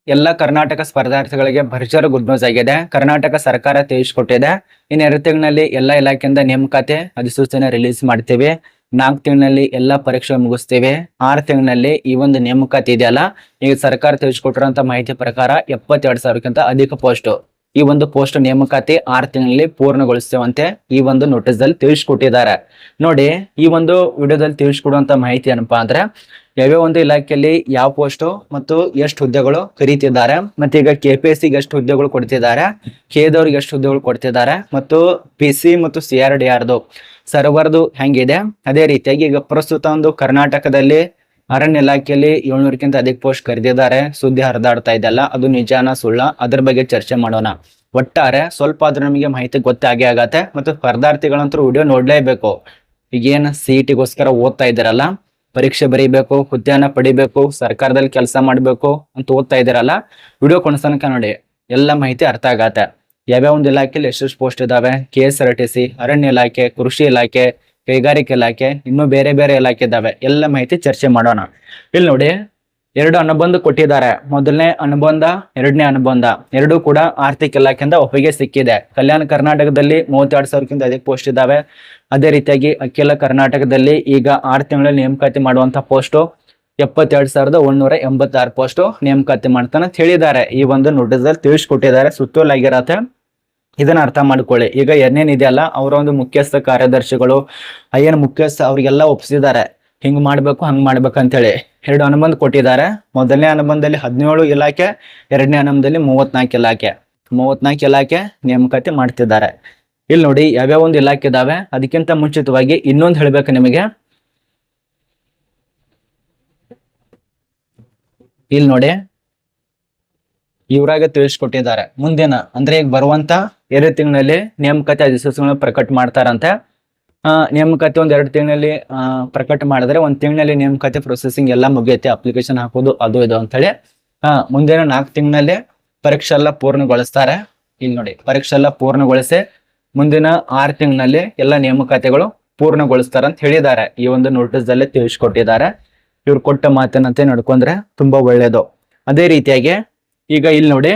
ಎಲ್ಲ ಕರ್ನಾಟಕ ಸ್ಪರ್ಧಾರ್ಥಿಗಳಿಗೆ ಭರ್ಜರಿ good news ಆಗಿದೆ. ಕರ್ನಾಟಕ ಸರ್ಕಾರ ತಿಳಿಸಿಕೊಟ್ಟಿದೆ. ಇನ್ನು 2 ತಿಂಗಳಲ್ಲಿ ಎಲ್ಲ ಇಲಾಖೆಯಿಂದ ನೇಮಕಾತಿ ಅಧಿಸೂಚನೆ ರಿಲೀಸ್ ಮಾಡ್ತೀವಿ. 4 ತಿಂಗಳಲ್ಲಿ ಎಲ್ಲಾ ಪರೀಕ್ಷೆ ಮುಗಿಸ್ತೀವಿ. 6 ತಿಂಗಳಲ್ಲಿ ಈ ಒಂದು ನೇಮಕಾತಿ ಇದೆಯಲ್ಲ, ಈಗ ಸರ್ಕಾರ ತಿಳಿಸಿಕೊಟ್ಟಿರುವಂತ ಮಾಹಿತಿ ಪ್ರಕಾರ 72,000ಕ್ಕಿಂತ ಅಧಿಕ ಪೋಸ್ಟ್, ಈ ಒಂದು ಪೋಸ್ಟ್ ನೇಮಕಾತಿ 6 ತಿಂಗಳಲ್ಲಿ ಪೂರ್ಣಗೊಳಿಸ್ತೇವಂತೆ ಈ ಒಂದು ನೋಟಿಸ್ ಅಲ್ಲಿ ತಿಳಿಸಿಕೊಟ್ಟಿದ್ದಾರೆ. ನೋಡಿ, ಈ ಒಂದು ವಿಡಿಯೋದಲ್ಲಿ ತಿಳಿಸಿಕೊಡುವಂತ ಮಾಹಿತಿ ಏನಪ್ಪಾ ಅಂದ್ರೆ, ಯಾವ್ಯಾವ ಒಂದು ಇಲಾಖೆಯಲ್ಲಿ ಯಾವ ಪೋಸ್ಟ್ ಮತ್ತು ಎಷ್ಟು ಹುದ್ದೆಗಳು ಕರೀತಿದ್ದಾರೆ, ಮತ್ತೆ ಈಗ KPSC ಗೆ ಎಷ್ಟು ಹುದ್ದೆಗಳು ಕೊಡ್ತಿದ್ದಾರೆ, KEದವ್ರಿಗೆ ಎಷ್ಟು ಹುದ್ದೆಗಳು ಕೊಡ್ತಿದ್ದಾರೆ, ಮತ್ತು PC ಮತ್ತು CRDRದು ಸರ್ವರ್ದು ಹೆಂಗಿದೆ. ಅದೇ ರೀತಿಯಾಗಿ ಈಗ ಪ್ರಸ್ತುತ ಒಂದು ಕರ್ನಾಟಕದಲ್ಲಿ ಅರಣ್ಯ ಇಲಾಖೆಯಲ್ಲಿ 700ಕ್ಕಿಂತ ಅಧಿಕ ಪೋಸ್ಟ್ ಕರೆದಿದ್ದಾರೆ. ಸುದ್ದಿ ಹರಿದಾಡ್ತಾ ಇದೆಲ್ಲ, ಅದು ನಿಜಾನ ಸುಳ್ಳ, ಅದ್ರ ಬಗ್ಗೆ ಚರ್ಚೆ ಮಾಡೋಣ. ಒಟ್ಟಾರೆ ಸ್ವಲ್ಪ ಆದ್ರೂ ನಮಗೆ ಮಾಹಿತಿ ಗೊತ್ತಾಗೇ ಆಗತ್ತೆ. ಮತ್ತು ಸ್ಪರ್ಧಾರ್ಥಿಗಳಂತೂ ವಿಡಿಯೋ ನೋಡ್ಲೇಬೇಕು. ಈಗೇನು CETಗೋಸ್ಕರ ಓದ್ತಾ ಇದ್ದೀರಲ್ಲ, ಪರೀಕ್ಷೆ ಬರೀಬೇಕು, ಹುದ್ದೆಯನ್ನ ಪಡಿಬೇಕು, ಸರ್ಕಾರದಲ್ಲಿ ಕೆಲಸ ಮಾಡ್ಬೇಕು ಅಂತ ಓದ್ತಾ ಇದ್ದೀರಲ್ಲ, ವಿಡಿಯೋ ಕೊನೆತನಕ ನೋಡಿ, ಎಲ್ಲ ಮಾಹಿತಿ ಅರ್ಥ ಆಗತ್ತೆ. ಯಾವ್ಯಾವ ಒಂದು ಇಲಾಖೆಯಲ್ಲಿ ಎಷ್ಟೆಷ್ಟು ಪೋಸ್ಟ್ ಇದಾವೆ, KSRTC, ಅರಣ್ಯ ಇಲಾಖೆ, ಕೃಷಿ ಇಲಾಖೆ, ಕೈಗಾರಿಕೆ ಇಲಾಖೆ, ಇನ್ನೂ ಬೇರೆ ಬೇರೆ ಇಲಾಖೆ ಇದಾವೆ. ಎಲ್ಲ ಮಾಹಿತಿ ಚರ್ಚೆ ಮಾಡೋಣ. ಇಲ್ಲಿ ನೋಡಿ, 2 ಅನುಬಂಧ ಕೊಟ್ಟಿದ್ದಾರೆ. ಮೊದಲನೇ ಅನುಬಂಧ, 2ನೇ ಅನುಬಂಧ, ಎರಡೂ ಕೂಡ ಆರ್ಥಿಕ ಇಲಾಖೆಯಿಂದ ಒಪ್ಪಿಗೆ ಸಿಕ್ಕಿದೆ. ಕಲ್ಯಾಣ ಕರ್ನಾಟಕದಲ್ಲಿ 32,000ಕ್ಕಿಂತ ಅಧಿಕ ಪೋಸ್ಟ್ ಇದಾವೆ. ಅದೇ ರೀತಿಯಾಗಿ ಅಖಿಲ ಕರ್ನಾಟಕದಲ್ಲಿ ಈಗ 6 ತಿಂಗಳಲ್ಲಿ ನೇಮಕಾತಿ ಮಾಡುವಂತ ಪೋಸ್ಟ್ 72,186 ಪೋಸ್ಟ್ ನೇಮಕಾತಿ ಮಾಡ್ತಾನೆ ಅಂತ ಹೇಳಿದ್ದಾರೆ. ಈ ಒಂದು ನೋಟಿಸ್ ಅಲ್ಲಿ ತಿಳಿಸ್ಕೊಟ್ಟಿದ್ದಾರೆ, ಸುತ್ತೋಲಾಗಿರತ್ತೆ. ಇದನ್ನ ಅರ್ಥ ಮಾಡ್ಕೊಳ್ಳಿ. ಈಗ ಏನೇನಿದೆಯಲ್ಲ, ಅವರ ಒಂದು ಮುಖ್ಯಸ್ಥ ಕಾರ್ಯದರ್ಶಿಗಳು, ಐಎನ್ ಮುಖ್ಯಸ್ಥ ಅವ್ರಿಗೆಲ್ಲ ಒಪ್ಪಿಸಿದ್ದಾರೆ, ಹಿಂಗ್ ಮಾಡ್ಬೇಕು ಹಂಗ್ ಮಾಡ್ಬೇಕು ಅಂತೇಳಿ. 2 ಅನುಬಂಧ ಕೊಟ್ಟಿದ್ದಾರೆ. ಮೊದಲನೇ ಅನುಬಂಧದಲ್ಲಿ 17 ಇಲಾಖೆ, 2ನೇ ಅನುಬಂಧದಲ್ಲಿ 34 ಇಲಾಖೆ ನೇಮಕಾತಿ ಮಾಡ್ತಿದ್ದಾರೆ. ಇಲ್ಲಿ ನೋಡಿ, ಯಾವ್ಯಾವ ಒಂದು ಇಲಾಖೆ ಇದಾವೆ. ಅದಕ್ಕಿಂತ ಮುಂಚಿತವಾಗಿ ಇನ್ನೊಂದು ಹೇಳ್ಬೇಕು ನಿಮಗೆ. ಇಲ್ಲಿ ನೋಡಿ, ಇವ್ರಾಗ ತಿಳಿಸ್ಕೊಟ್ಟಿದ್ದಾರೆ. ಮುಂದಿನ ಅಂದ್ರೆ ಈಗ ಬರುವಂತ 2 ತಿಂಗಳಲ್ಲಿ ನೇಮಕಾತಿ ಅಧಿಸೂಚನೆ ಪ್ರಕಟ ಮಾಡ್ತಾರಂತೆ. ನೇಮಕಾತಿ 1-2 ತಿಂಗಳಲ್ಲಿ ಪ್ರಕಟ ಮಾಡಿದ್ರೆ 1 ತಿಂಗಳಲ್ಲಿ ನೇಮಕಾತಿ ಪ್ರೊಸೆಸಿಂಗ್ ಎಲ್ಲ ಮುಗಿಯುತ್ತೆ. ಅಪ್ಲಿಕೇಶನ್ ಹಾಕೋದು ಅದು ಇದು ಅಂತ ಹೇಳಿ. ಮುಂದಿನ 4 ತಿಂಗಳಲ್ಲಿ ಪರೀಕ್ಷೆ ಎಲ್ಲ ಪೂರ್ಣಗೊಳಿಸ್ತಾರೆ. ಇಲ್ಲಿ ನೋಡಿ, ಪರೀಕ್ಷೆ ಎಲ್ಲ ಪೂರ್ಣಗೊಳಿಸಿ ಮುಂದಿನ 6 ತಿಂಗಳಲ್ಲಿ ಎಲ್ಲ ನೇಮಕಾತಿಗಳು ಪೂರ್ಣಗೊಳಿಸ್ತಾರ ಅಂತ ಹೇಳಿದ್ದಾರೆ. ಈ ಒಂದು ನೋಟಿಸ್ ಅಲ್ಲೇ ತಿಳಿಸ್ಕೊಟ್ಟಿದ್ದಾರೆ. ಇವ್ರು ಕೊಟ್ಟ ಮಾತಿನಂತೆ ನಡ್ಕೊಂಡ್ರೆ ತುಂಬಾ ಒಳ್ಳೇದು. ಅದೇ ರೀತಿಯಾಗಿ ಈಗ ಇಲ್ಲಿ ನೋಡಿ,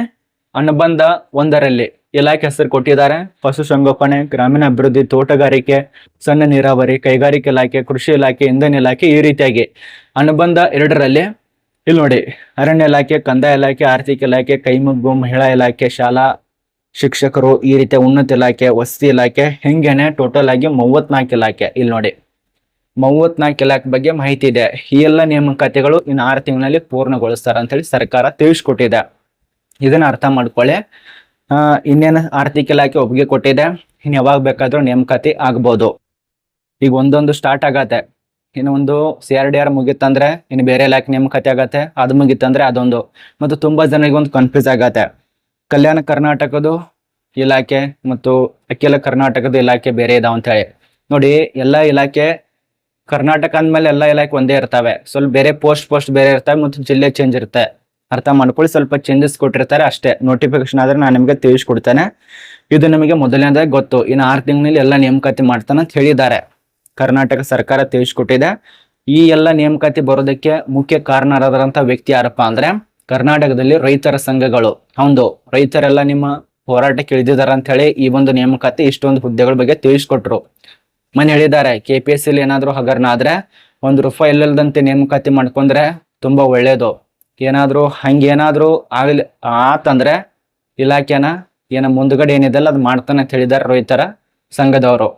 ಅನುಬಂಧ 1ರಲ್ಲಿ ಇಲಾಖೆ ಹೆಸರು ಕೊಟ್ಟಿದ್ದಾರೆ. ಪಶುಸಂಗೋಪನೆ, ಗ್ರಾಮೀಣ ಅಭಿವೃದ್ಧಿ, ತೋಟಗಾರಿಕೆ, ಸಣ್ಣ ನೀರಾವರಿ, ಕೈಗಾರಿಕೆ ಇಲಾಖೆ, ಕೃಷಿ ಇಲಾಖೆ, ಇಂಧನ ಇಲಾಖೆ, ಈ ರೀತಿಯಾಗಿ. ಅನುಬಂಧ 2ರಲ್ಲಿ ಇಲ್ಲಿ ನೋಡಿ, ಅರಣ್ಯ ಇಲಾಖೆ, ಕಂದಾಯ ಇಲಾಖೆ, ಆರ್ಥಿಕ ಇಲಾಖೆ, ಕೈಮಗ್ಗು, ಮಹಿಳಾ ಇಲಾಖೆ, ಶಾಲಾ ಶಿಕ್ಷಕರು, ಈ ರೀತಿಯ ಉನ್ನತ ಇಲಾಖೆ, ವಸತಿ ಇಲಾಖೆ, ಹಿಂಗೇನೆ ಟೋಟಲ್ ಆಗಿ 34 ಇಲಾಖೆ. ಇಲ್ಲಿ ನೋಡಿ, 34 ಇಲಾಖೆ ಬಗ್ಗೆ ಮಾಹಿತಿ ಇದೆ. ಈ ಎಲ್ಲ ನೇಮಕಾತಿಗಳು ಇನ್ನು 6 ತಿಂಗಳಲ್ಲಿ ಪೂರ್ಣಗೊಳಿಸ್ತಾರ ಅಂತ ಹೇಳಿ ಸರ್ಕಾರ ತಿಳಿಸ್ಕೊಟ್ಟಿದೆ. ಇದನ್ನ ಅರ್ಥ ಮಾಡ್ಕೊಳ್ಳಿ. ಇನ್ನೇನು ಆರ್ಥಿಕ ಇಲಾಖೆ ಒಪ್ಪಿಗೆ ಕೊಟ್ಟಿದೆ. ಇನ್ನು ಯಾವಾಗ ಬೇಕಾದ್ರೂ ನೇಮಕಾತಿ ಆಗ್ಬೋದು. ಈಗ ಒಂದೊಂದು ಸ್ಟಾರ್ಟ್ ಆಗತ್ತೆ. ಇನ್ನು ಒಂದು CRDR ಮುಗಿತ್ತಂದ್ರೆ ಇನ್ನು ಬೇರೆ ಇಲಾಖೆ ನೇಮಕಾತಿ ಆಗತ್ತೆ, ಅದು ಮುಗಿತ್ತಂದ್ರೆ ಅದೊಂದು. ಮತ್ತು ತುಂಬಾ ಜನರಿಗೆ ಒಂದು ಕನ್ಫ್ಯೂಸ್ ಆಗತ್ತೆ, ಕಲ್ಯಾಣ ಕರ್ನಾಟಕದ ಇಲಾಖೆ ಮತ್ತು ಅಖಿಲ ಕರ್ನಾಟಕದ ಇಲಾಖೆ ಬೇರೆ ಇದಾವ ಅಂತ ಹೇಳಿ. ನೋಡಿ, ಎಲ್ಲಾ ಇಲಾಖೆ ಕರ್ನಾಟಕ ಅಂದ್ಮೇಲೆ ಎಲ್ಲಾ ಇಲಾಖೆ ಒಂದೇ ಇರ್ತವೆ. ಸ್ವಲ್ಪ ಬೇರೆ ಪೋಸ್ಟ್ ಬೇರೆ ಇರ್ತವೆ ಮತ್ತು ಜಿಲ್ಲೆ ಚೇಂಜ್ ಇರುತ್ತೆ. ಅರ್ಥ ಮಾಡ್ಕೊಳ್ಳಿ. ಸ್ವಲ್ಪ ಚೇಂಜಸ್ ಕೊಟ್ಟಿರ್ತಾರೆ ಅಷ್ಟೇ. ನೋಟಿಫಿಕೇಶನ್ ಆದ್ರೆ ನಾನು ನಿಮ್ಗೆ ತಿಳಿಸ್ಕೊಡ್ತೇನೆ. ಇದು ನಿಮಗೆ ಮೊದಲನೇದಾಗಿ ಗೊತ್ತು. ಇನ್ನು 6 ತಿಂಗಳಲ್ಲಿ ಎಲ್ಲ ನೇಮಕಾತಿ ಮಾಡ್ತಾನೆ ಅಂತ ಹೇಳಿದ್ದಾರೆ. ಕರ್ನಾಟಕ ಸರ್ಕಾರ ತಿಳಿಸ್ಕೊಟ್ಟಿದೆ. ಈ ಎಲ್ಲ ನೇಮಕಾತಿ ಬರೋದಕ್ಕೆ ಮುಖ್ಯ ಕಾರಣರಾದಂತ ವ್ಯಕ್ತಿ ಯಾರಪ್ಪ ಅಂದ್ರೆ, ಕರ್ನಾಟಕದಲ್ಲಿ ರೈತರ ಸಂಘಗಳು. ಹೌದು, ರೈತರೆಲ್ಲ ನಿಮ್ಮ ಹೋರಾಟಕ್ಕೆ ಇಳಿದಿದ್ದಾರೆ ಅಂತ ಹೇಳಿ ಈ ಒಂದು ನೇಮಕಾತಿ ಇಷ್ಟೊಂದು ಹುದ್ದೆಗಳ ಬಗ್ಗೆ ತಿಳಿಸ್ಕೊಟ್ರು. ಮನೆ ಹೇಳಿದ್ದಾರೆ, KPSC ಏನಾದ್ರು ಹಗರಣ ಆದ್ರೆ ₹1 ಇಲ್ಲದಂತೆ ನೇಮಕಾತಿ ಮಾಡ್ಕೊಂಡ್ರೆ ತುಂಬಾ ಒಳ್ಳೇದು. ಏನಾದ್ರು ಹಂಗೇನಾದ್ರು ಆಗ್ಲಿ ಆತಂದ್ರೆ ಇಲಾಖೆನ ಮುಂದ್ಗಡೆ ಏನಿದೆಲ್ಲ ಅದು ಮಾಡ್ತಾನೆ ಅಂತ ಹೇಳಿದ್ದಾರೆ ರೈತರ ಸಂಘದವರು.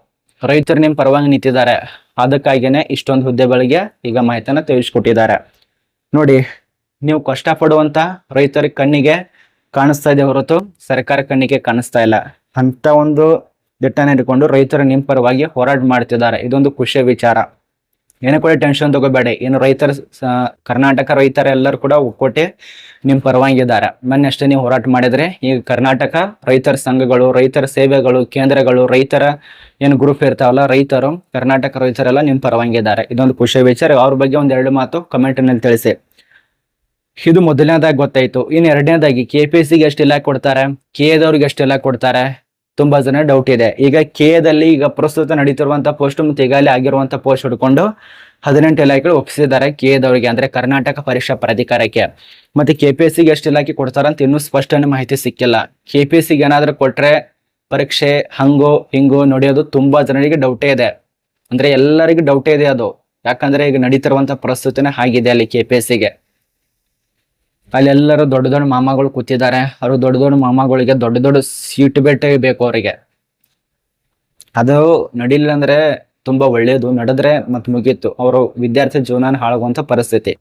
ರೈತರು ನಿಮ್ ಪರವಾಗಿ ನಿಂತಿದ್ದಾರೆ. ಅದಕ್ಕಾಗಿನೇ ಇಷ್ಟೊಂದು ಹುದ್ದೆಗಳಿಗೆ ಈಗ ಮಾಹಿತಿಯನ್ನ ತಿಳಿಸ್ಕೊಟ್ಟಿದ್ದಾರೆ. ನೋಡಿ, ನೀವು ಕಷ್ಟಪಡುವಂತ ರೈತರ ಕಣ್ಣಿಗೆ ಕಾಣಿಸ್ತಾ ಇದೆ ಹೊರತು ಸರ್ಕಾರ ಕಣ್ಣಿಗೆ ಕಾಣಿಸ್ತಾ ಇಲ್ಲ. ಅಂತ ಒಂದು ದಿಟ್ಟನ ಇಟ್ಕೊಂಡು ರೈತರು ನಿಮ್ ಪರವಾಗಿ ಹೋರಾಟ ಮಾಡ್ತಿದ್ದಾರೆ. ಇದೊಂದು ಖುಷಿಯ ವಿಚಾರ. ಏನೋ ಕೂಡ ಟೆನ್ಷನ್ ತಗೋಬೇಡಿ. ಏನು ರೈತರ ಕರ್ನಾಟಕ ರೈತರ ಎಲ್ಲರೂ ಕೂಡ ಒಕ್ಕೊಟ್ಟೆ ನಿಮ್ ಪರವಾಗಿದ್ದಾರೆ. ಮೊನ್ನೆ ಅಷ್ಟೇ ನೀವು ಹೋರಾಟ ಮಾಡಿದ್ರೆ ಈಗ ಕರ್ನಾಟಕ ರೈತರ ಸಂಘಗಳು, ರೈತರ ಸೇವೆಗಳು, ಕೇಂದ್ರಗಳು, ರೈತರ ಏನು ಗ್ರೂಪ್ ಇರ್ತಾವಲ್ಲ, ರೈತರು, ಕರ್ನಾಟಕ ರೈತರೆಲ್ಲ ನಿಮ್ ಪರವಾಗಿದ್ದಾರೆ. ಇದೊಂದು ಖುಷಿಯ ವಿಚಾರ. ಅವ್ರ ಬಗ್ಗೆ 1-2 ಮಾತು ಕಮೆಂಟ್ ನಲ್ಲಿ ತಿಳಿಸಿ. ಇದು ಮೊದಲನೇದಾಗಿ ಗೊತ್ತಾಯ್ತು. ಇನ್ನು 2ನೇದಾಗಿ KPSCಗೆ ಎಷ್ಟು ಇಲಾಖೆ ಕೊಡ್ತಾರೆ, KEದವ್ರಿಗೆ ಎಷ್ಟು ಇಲಾಖೆ ಕೊಡ್ತಾರೆ, ತುಂಬಾ ಜನ ಡೌಟ್ ಇದೆ. ಈಗ KEದಲ್ಲಿ ಈಗ ಪ್ರಸ್ತುತ ನಡೀತಿರುವಂತ ಪೋಸ್ಟ್ ಮತ್ತು ಈಗಾಗಲೇ ಆಗಿರುವಂತ ಪೋಸ್ಟ್ ಹಿಡ್ಕೊಂಡು 18 ಇಲಾಖೆಗಳು ಒಪ್ಪಿಸಿದ್ದಾರೆ ಕೆದವರಿಗೆ, ಅಂದ್ರೆ ಕರ್ನಾಟಕ ಪರೀಕ್ಷಾ ಪ್ರಾಧಿಕಾರಕ್ಕೆ. ಮತ್ತೆ KPSCಗೆ ಎಷ್ಟು ಇಲಾಖೆ ಕೊಡ್ತಾರಂತ ಇನ್ನೂ ಸ್ಪಷ್ಟನೆ ಮಾಹಿತಿ ಸಿಕ್ಕಿಲ್ಲ. KPSCಗೆ ಏನಾದ್ರೂ ಕೊಟ್ರೆ ಪರೀಕ್ಷೆ ಹಂಗೋ ಹಿಂಗೋ ನಡೆಯೋದು ತುಂಬಾ ಜನರಿಗೆ ಡೌಟೇ ಇದೆ. ಅಂದ್ರೆ ಎಲ್ಲರಿಗೂ ಡೌಟೇ ಇದೆ ಅದು. ಯಾಕಂದ್ರೆ ಈಗ ನಡೀತಿರುವಂತ ಪರಿಸ್ಥಿತಿನೇ ಆಗಿದೆ ಅಲ್ಲಿ KPSCಗೆ. ಅಲ್ಲಿ ಎಲ್ಲರೂ ದೊಡ್ಡ ದೊಡ್ಡ ಮಾಮಾಗಳು ಕೂತಿದ್ದಾರೆ. ಅವರು ದೊಡ್ಡ ದೊಡ್ಡ ಮಾಮಾಗಳಿಗೆ ದೊಡ್ಡ ದೊಡ್ಡ ಸೀಟ್ ಬೇಟೆ ಬೇಕು ಅವರಿಗೆ. ಅದು ನಡೀಲಿಲ್ಲ ಅಂದ್ರೆ ತುಂಬಾ ಒಳ್ಳೇದು, ನಡೆದ್ರೆ ಮತ್ ಮುಗೀತು, ಅವರು ವಿದ್ಯಾರ್ಥಿ ಜೀವನ ಹಾಳಾಗುವಂತ ಪರಿಸ್ಥಿತಿ.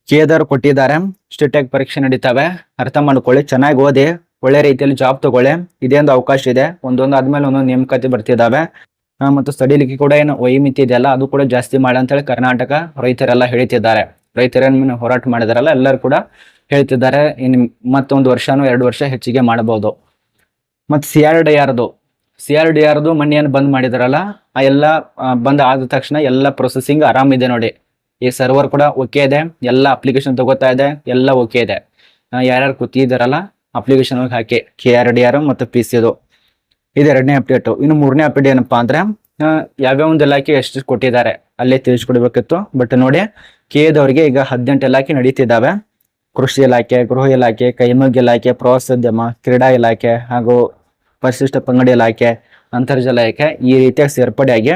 ಕೇದಾರ್ ಕೊಟ್ಟಿದ್ದಾರೆ. ಸ್ಟೇಟ್ ಪರೀಕ್ಷೆ ನಡೀತಾವೆ, ಅರ್ಥ ಮಾಡ್ಕೊಳ್ಳಿ, ಚೆನ್ನಾಗಿ ಓದಿ, ಒಳ್ಳೆ ರೀತಿಯಲ್ಲಿ ಜಾಬ್ ತಗೊಳ್ಳಿ. ಇದೇ ಒಂದು ಅವಕಾಶ ಇದೆ. ಒಂದೊಂದು ಆದ್ಮೇಲೆ ಒಂದೊಂದು ನೇಮಕಾತಿ ಬರ್ತಿದಾವೆ. ಮತ್ತು ಸ್ಟಡಿಲಿಕ್ಕೆ ಕೂಡ ಏನು ವೈಮಿತಿ ಇದೆಯಲ್ಲ ಅದು ಕೂಡ ಜಾಸ್ತಿ ಮಾಡಿ ಅಂತ ಹೇಳಿ ಕರ್ನಾಟಕ ರೈತರೆಲ್ಲ ಹೇಳ್ತಿದ್ದಾರೆ. ರೈತರೇನು ಹೋರಾಟ ಮಾಡಿದಾರಲ್ಲ ಎಲ್ಲರೂ ಕೂಡ ಹೇಳ್ತಿದ್ದಾರೆ, ಇನ್ನು ಮತ್ತೊಂದು ವರ್ಷನೋ 2 ವರ್ಷ ಹೆಚ್ಚಿಗೆ ಮಾಡಬಹುದು. ಮತ್ತು CRDRದು ಮೊನ್ನೆ ಏನು ಬಂದ್ ಮಾಡಿದಾರಲ್ಲ, ಆ ಎಲ್ಲ ಬಂದ್ ಆದ ತಕ್ಷಣ ಎಲ್ಲ ಪ್ರೊಸೆಸಿಂಗ್ ಆರಾಮಿದೆ ನೋಡಿ. ಈ ಸರ್ವರ್ ಕೂಡ ಓಕೆ ಇದೆ, ಎಲ್ಲ ಅಪ್ಲಿಕೇಶನ್ ತಗೋತಾ ಇದೆ, ಎಲ್ಲ ಓಕೆ ಇದೆ. ಯಾರ್ಯಾರು ಕೂತಿದಾರಲ್ಲ ಅಪ್ಲಿಕೇಶನ್ ಹೋಗಿ ಹಾಕಿ KRDR ಮತ್ತು PCದು. ಇದು 2ನೇ ಅಪ್ಡೇಟ್. ಇನ್ನು 3ನೇ ಅಪ್ಡೇಟ್ ಏನಪ್ಪಾ ಅಂದ್ರೆ ಯಾವ್ಯಾವ ಒಂದು ಇಲಾಖೆ ಎಷ್ಟು ಕೊಟ್ಟಿದ್ದಾರೆ ಅಲ್ಲೇ ತಿಳಿಸ್ಕೊಡ್ಬೇಕಿತ್ತು. ಬಟ್ ನೋಡಿ Kದವರಿಗೆ ಈಗ 18 ಇಲಾಖೆ ನಡೀತಿದ್ದಾವೆ. ಕೃಷಿ ಇಲಾಖೆ, ಗೃಹ ಇಲಾಖೆ, ಕೈಮಗ್ಗ ಇಲಾಖೆ, ಪ್ರವಾಸೋದ್ಯಮ, ಕ್ರೀಡಾ ಇಲಾಖೆ ಹಾಗೂ ಪರಿಶಿಷ್ಟ ಪಂಗಡ ಇಲಾಖೆ, ಅಂತರ್ಜಲ ಇಲಾಖೆ ಈ ರೀತಿಯಾಗಿ ಸೇರ್ಪಡೆಯಾಗಿ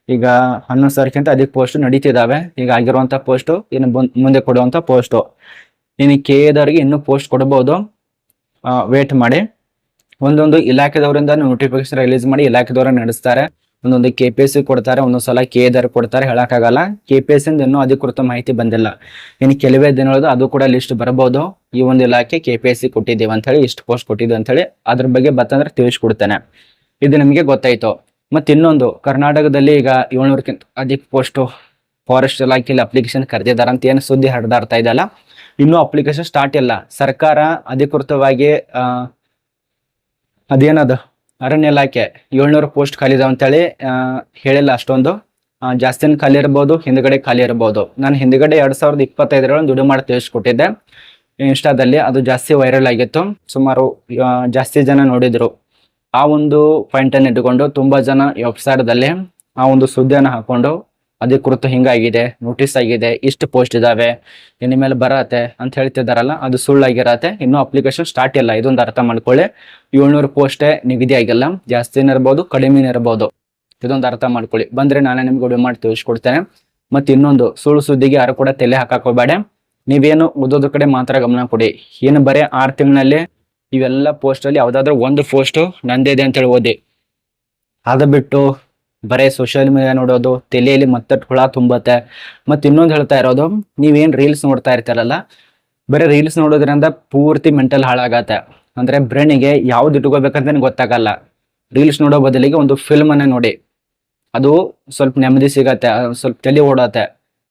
ಈಗ 11,000ಕ್ಕಿಂತ ಅಧಿಕ ಪೋಸ್ಟ್ ನಡೀತಿದ್ದಾವೆ. ಈಗ ಆಗಿರುವಂತ ಪೋಸ್ಟ್ ಇನ್ನು ಮುಂದೆ ಕೊಡುವಂತ ಪೋಸ್ಟ್. ಇನ್ನು Kದವರಿಗೆ ಇನ್ನೂ ಪೋಸ್ಟ್ ಕೊಡಬಹುದು, ವೇಟ್ ಮಾಡಿ. ಒಂದೊಂದು ಇಲಾಖೆದವರಿಂದ ನೋಟಿಫಿಕೇಶನ್ ರಿಲೀಸ್ ಮಾಡಿ ಇಲಾಖೆದವರು ನಡೆಸ್ತಾರೆ. ಒಂದೊಂದು KPSC ಕೊಡ್ತಾರೆ, ಒಂದೊಂದು ಸಲ Kದವ್ರು ಕೊಡ್ತಾರೆ, ಹೇಳಕ್ಕಾಗಲ್ಲ. KPSC ಇನ್ನೂ ಅಧಿಕೃತ ಮಾಹಿತಿ ಬಂದಿಲ್ಲ. ಇನ್ನು ಕೆಲವೇ ದಿನಗಳದ್ದು ಅದು ಕೂಡ ಲಿಸ್ಟ್ ಬರಬಹುದು. ಈ ಒಂದು ಇಲಾಖೆ KPSC ಕೊಟ್ಟಿದ್ದೀವಿ ಅಂತ ಹೇಳಿ, ಇಷ್ಟು ಪೋಸ್ಟ್ ಕೊಟ್ಟಿದ್ದೀವಿ ಅಂತ ಹೇಳಿ ಅದ್ರ ಬಗ್ಗೆ ಬತ್ತಂದ್ರೆ ತಿಳಿಸ್ಕೊಡ್ತೇನೆ. ಇದು ನಿಮಗೆ ಗೊತ್ತಾಯ್ತು. ಮತ್ತೆ ಇನ್ನೊಂದು, ಕರ್ನಾಟಕದಲ್ಲಿ ಈಗ 700ಕ್ಕಿಂತ ಅಧಿಕ ಪೋಸ್ಟ್ ಫಾರೆಸ್ಟ್ ಇಲಾಖೆಯಲ್ಲಿ ಅಪ್ಲಿಕೇಶನ್ ಕರೆದಿದ್ದಾರೆ ಅಂತ ಏನು ಸುದ್ದಿ ಹರಿದಾಡ್ತಾ ಇದೆಯಲ್ಲ, ಇನ್ನೂ ಅಪ್ಲಿಕೇಶನ್ ಸ್ಟಾರ್ಟ್ ಇಲ್ಲ. ಸರ್ಕಾರ ಅಧಿಕೃತವಾಗಿ ಅದೇನದು ಅರಣ್ಯ ಇಲಾಖೆ 700 ಪೋಸ್ಟ್ ಖಾಲಿ ಇದಾವೆ ಅಂತೇಳಿ ಹೇಳಿಲ್ಲ. ಅಷ್ಟೊಂದು ಜಾಸ್ತಿನ ಖಾಲಿ ಇರ್ಬೋದು, ಹಿಂದ್ಗಡೆ ಖಾಲಿ ಇರ್ಬೋದು. ನಾನು ಹಿಂದ್ಗಡೆ 2025 ದುಡ್ಡು ಮಾಡಿ ತಿಳಿಸ್ಕೊಟ್ಟಿದ್ದೆ ಇನ್ಸ್ಟಾದಲ್ಲಿ. ಅದು ಜಾಸ್ತಿ ವೈರಲ್ ಆಗಿತ್ತು, ಸುಮಾರು ಜಾಸ್ತಿ ಜನ ನೋಡಿದ್ರು. ಆ ಒಂದು ಪಾಯಿಂಟ್ ಅನ್ನು ಇಟ್ಟುಕೊಂಡು ತುಂಬಾ ಜನ ವೆಬ್ಸೈಟ್ದಲ್ಲಿ ಆ ಒಂದು ಸುದ್ದಿಯನ್ನು ಹಾಕೊಂಡು ಅಧಿಕೃತ ಹಿಂಗಾಗಿದೆ, ನೋಟಿಸ್ ಆಗಿದೆ, ಇಷ್ಟು ಪೋಸ್ಟ್ ಇದಾವೆ, ಇನ್ನು ಮೇಲೆ ಬರತ್ತೆ ಅಂತ ಹೇಳ್ತಿದಾರಲ್ಲ, ಅದು ಸುಳ್ಳಾಗಿರತ್ತೆ. ಇನ್ನೂ ಅಪ್ಲಿಕೇಶನ್ ಸ್ಟಾರ್ಟ್ ಇಲ್ಲ. ಇದೊಂದು ಅರ್ಥ ಮಾಡ್ಕೊಳ್ಳಿ. 700 ಪೋಸ್ಟೇ ನಿಗದಿ ಆಗಿಲ್ಲ, ಜಾಸ್ತಿನೇ ಇರ್ಬೋದು, ಕಡಿಮೆನೇ ಇರ್ಬೋದು. ಇದೊಂದು ಅರ್ಥ ಮಾಡ್ಕೊಳ್ಳಿ. ಬಂದ್ರೆ ನಾನೇ ನಿಮ್ಗೆ ವಿಡಿಯೋ ಮಾಡಿ ತಿಳಿಸ್ಕೊಡ್ತೇನೆ. ಮತ್ತೆ ಇನ್ನೊಂದು, ಸುಳ್ಳು ಸುದ್ದಿಗೆ ಯಾರು ಕೂಡ ತಲೆ ಹಾಕೋಬೇಡ. ನೀವೇನು ಓದೋದ್ರ ಕಡೆ ಮಾತ್ರ ಗಮನ ಕೊಡಿ. ಏನು ಬರೀ 6 ತಿಂಗಳಲ್ಲಿ ಇವೆಲ್ಲ ಪೋಸ್ಟ್ ಅಲ್ಲಿ ಯಾವ್ದಾದ್ರು ಒಂದು ಪೋಸ್ಟ್ ನಂದೇ ಇದೆ ಅಂತ ಹೇಳಿ ಓದಿ. ಅದು ಬಿಟ್ಟು ಬರೇ ಸೋಷಿಯಲ್ ಮೀಡಿಯಾ ನೋಡೋದು ತಲೆಯಲ್ಲಿ ಮತ್ತಷ್ಟು ಹುಳ ತುಂಬತ್ತೆ. ಮತ್ತೆ ಇನ್ನೊಂದು ಹೇಳ್ತಾ ಇರೋದು, ನೀವೇನ್ ರೀಲ್ಸ್ ನೋಡ್ತಾ ಇರ್ತಾರಲ್ಲ, ಬರೀ ರೀಲ್ಸ್ ನೋಡೋದ್ರಿಂದ ಪೂರ್ತಿ ಮೆಂಟಲ್ ಹಾಳಾಗತ್ತೆ. ಅಂದ್ರೆ ಬ್ರೈನಿಗೆ ಯಾವ್ದು ಇಟ್ಕೋಬೇಕಂತ ಗೊತ್ತಾಗಲ್ಲ. ರೀಲ್ಸ್ ನೋಡೋ ಬದಲಿಗೆ ಒಂದು ಫಿಲ್ಮ್ ಅನ್ನ ನೋಡಿ, ಅದು ಸ್ವಲ್ಪ ನೆಮ್ಮದಿ ಸಿಗತ್ತೆ, ಸ್ವಲ್ಪ ತಲೆ ಓಡತ್ತೆ.